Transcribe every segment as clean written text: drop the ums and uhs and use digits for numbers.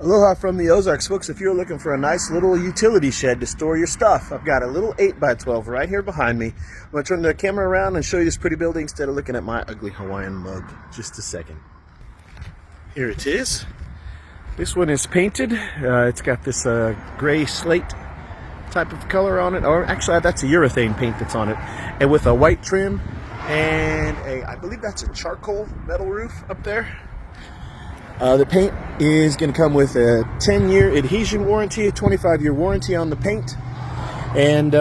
Aloha from the Ozarks, folks. If you're looking for a nice little utility shed to store your stuff, I've got a little 8x12 right here behind me. I'm going to turn the camera around and show you this pretty building instead of looking at my ugly Hawaiian mug. Just a second. Here it is. This one is painted. It's got this gray slate type of color on it. Or actually, that's a urethane paint that's on it. And with a white trim and I believe that's a charcoal metal roof up there. The paint is going to come with a 10-year adhesion warranty, a 25-year warranty on the paint. And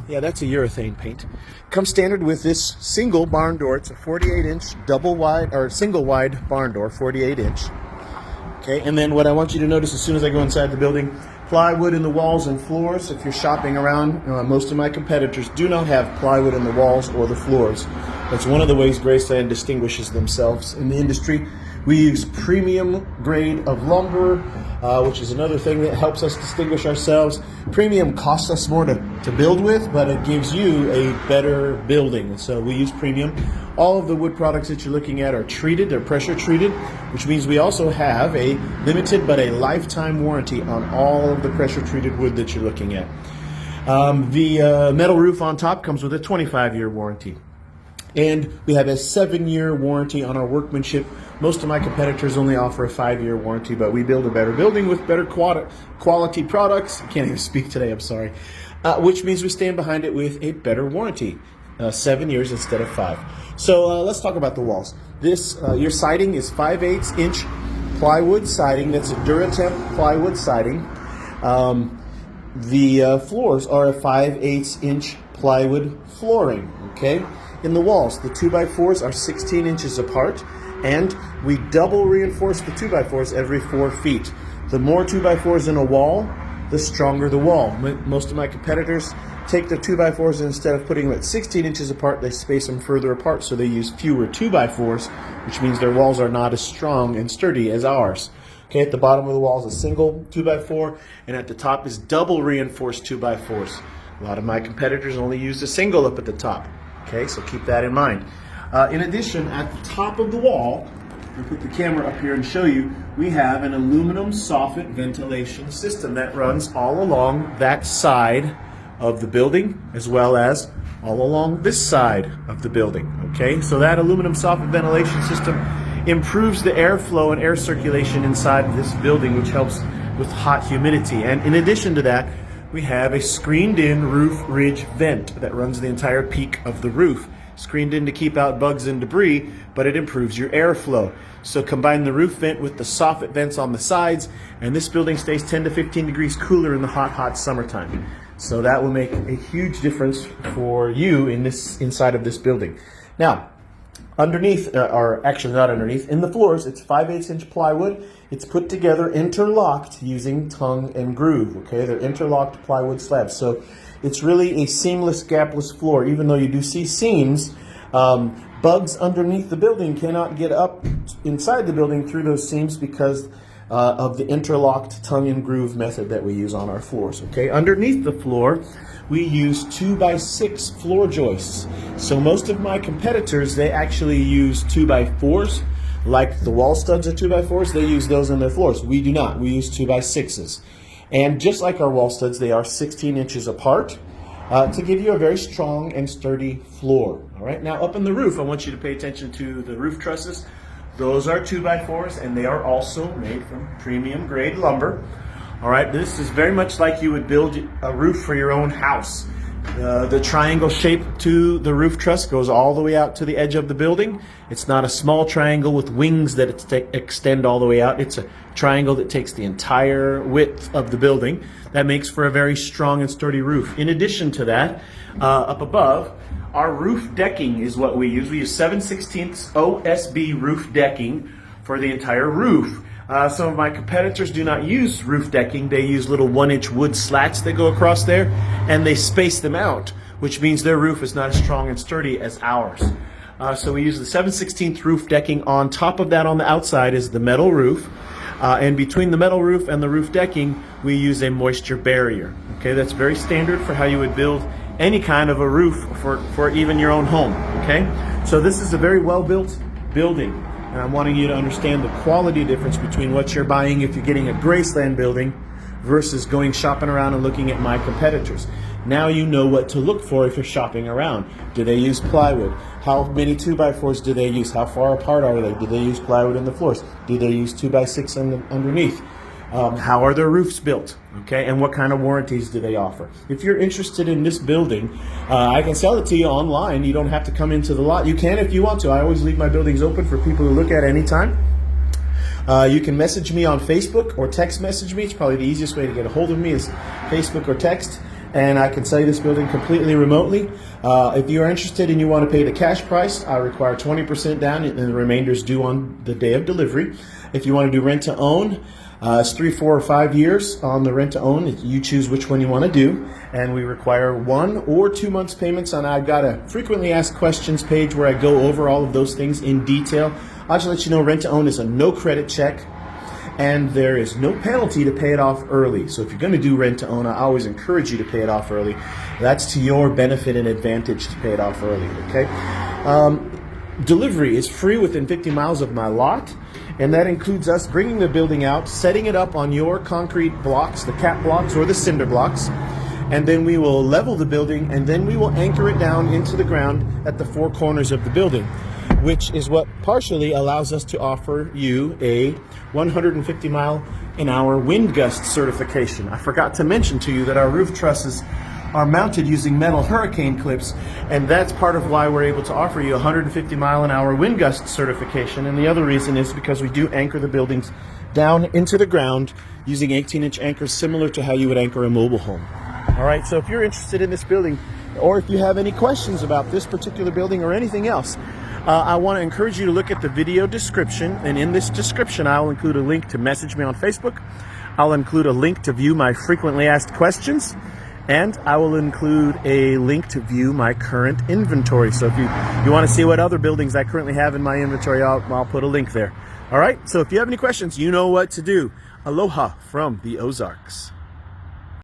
yeah, that's a urethane paint. Comes standard with this single barn door. It's a 48-inch double wide or single wide barn door, 48-inch. Okay, and then what I want you to notice as soon as I go inside the building, plywood in the walls and floors. If you're shopping around, most of my competitors do not have plywood in the walls or the floors. That's one of the ways Graceland distinguishes themselves in the industry. We use premium grade of lumber, which is another thing that helps us distinguish ourselves. Premium costs us more to build with, but it gives you a better building. So we use premium. All of the wood products that you're looking at are treated, they're pressure treated, which means we also have a limited but a lifetime warranty on all of the pressure treated wood that you're looking at. The metal roof on top comes with a 25-year warranty. And we have a 7-year warranty on our workmanship. Most of my competitors only offer a 5-year warranty, but we build a better building with better quality products. I can't even speak today, I'm sorry. Which means we stand behind it with a better warranty, 7 years instead of 5. So let's talk about the walls. This, your siding is 5/8-inch plywood siding. That's a Duratemp plywood siding. The floors are a 5/8-inch plywood flooring, okay? In the walls, the 2x4s are 16 inches apart, and we double reinforce the 2x4s every 4 feet. The more 2x4s in a wall, the stronger the wall. Most of my competitors take their 2x4s and instead of putting them at 16 inches apart, they space them further apart, so they use fewer 2x4s, which means their walls are not as strong and sturdy as ours. Okay, at the bottom of the wall is a single 2x4, and at the top is double reinforced 2x4s. A lot of my competitors only use a single up at the top. Okay, so keep that in mind. In addition, at the top of the wall, I'll put the camera up here and show you, we have an aluminum soffit ventilation system that runs all along that side of the building, as well as all along this side of the building. Okay, so that aluminum soffit ventilation system improves the airflow and air circulation inside of this building, which helps with hot humidity. And in addition to that, we have a screened-in roof ridge vent that runs the entire peak of the roof. Screened in to keep out bugs and debris, but it improves your airflow. So combine the roof vent with the soffit vents on the sides, and this building stays 10 to 15 degrees cooler in the hot summertime. So that will make a huge difference for you inside of this building. Now, underneath, or actually not underneath, in the floors, it's 5/8-inch plywood. It's put together interlocked using tongue and groove, okay? They're interlocked plywood slabs. So it's really a seamless, gapless floor. Even though you do see seams, bugs underneath the building cannot get up inside the building through those seams because of the interlocked tongue and groove method that we use on our floors, okay? Underneath the floor, we use 2x6 floor joists. So most of my competitors, they actually use 2x4s. Like the wall studs are 2x4s, they use those in their floors. We do not, we use 2x6s. And just like our wall studs, they are 16 inches apart to give you a very strong and sturdy floor. All right, now up in the roof, I want you to pay attention to the roof trusses. Those are 2x4s, and they are also made from premium grade lumber. All right, this is very much like you would build a roof for your own house. The triangle shape to the roof truss goes all the way out to the edge of the building. It's not a small triangle with wings that extend all the way out. It's a triangle that takes the entire width of the building. That makes for a very strong and sturdy roof. In addition to that, up above, our roof decking is what we use. We use 7/16 OSB roof decking for the entire roof. Some of my competitors do not use roof decking. They use little 1-inch wood slats that go across there, and they space them out, which means their roof is not as strong and sturdy as ours. So we use the 7/16 roof decking. On top of that, on the outside, is the metal roof. And between the metal roof and the roof decking, we use a moisture barrier. Okay, that's very standard for how you would build any kind of a roof for even your own home. Okay, so this is a very well-built building. And I'm wanting you to understand the quality difference between what you're buying if you're getting a Graceland building versus going shopping around and looking at my competitors. Now you know what to look for if you're shopping around. Do they use plywood? How many 2x4s do they use? How far apart are they? Do they use plywood in the floors? Do they use 2x6 underneath? How are their roofs built? Okay, and what kind of warranties do they offer? If you're interested in this building, I can sell it to you online. You don't have to come into the lot. You can if you want to. I always leave my buildings open for people to look at anytime. You can message me on Facebook or text message me. It's probably the easiest way to get a hold of me is Facebook or text. And I can sell you this building completely remotely. If you are interested and you want to pay the cash price, I require 20% down and the remainder is due on the day of delivery. If you want to do rent to own, it's 3, 4, or 5 years on the rent to own. You choose which one you want to do. And we require 1 or 2 months payments. And I've got a frequently asked questions page where I go over all of those things in detail. I'll just let you know rent to own is a no credit check. And there is no penalty to pay it off early. So if you're going to do rent to own, I always encourage you to pay it off early. That's to your benefit and advantage to pay it off early, okay? Delivery is free within 50 miles of my lot, and that includes us bringing the building out, setting it up on your concrete blocks, the cap blocks or the cinder blocks, and then we will level the building, and then we will anchor it down into the ground at the 4 corners of the building, which is what partially allows us to offer you a 150 mile an hour wind gust certification. I forgot to mention to you that our roof trusses are mounted using metal hurricane clips, and that's part of why we're able to offer you a 150 mile an hour wind gust certification. And the other reason is because we do anchor the buildings down into the ground using 18-inch anchors, similar to how you would anchor a mobile home. All right, so if you're interested in this building, or if you have any questions about this particular building or anything else, I want to encourage you to look at the video description, and in this description I'll include a link to message me on Facebook. I'll include a link to view my frequently asked questions, and I will include a link to view my current inventory. So if you want to see what other buildings I currently have in my inventory, I'll put a link there. All right, so if you have any questions, you know what to do. Aloha from the Ozarks.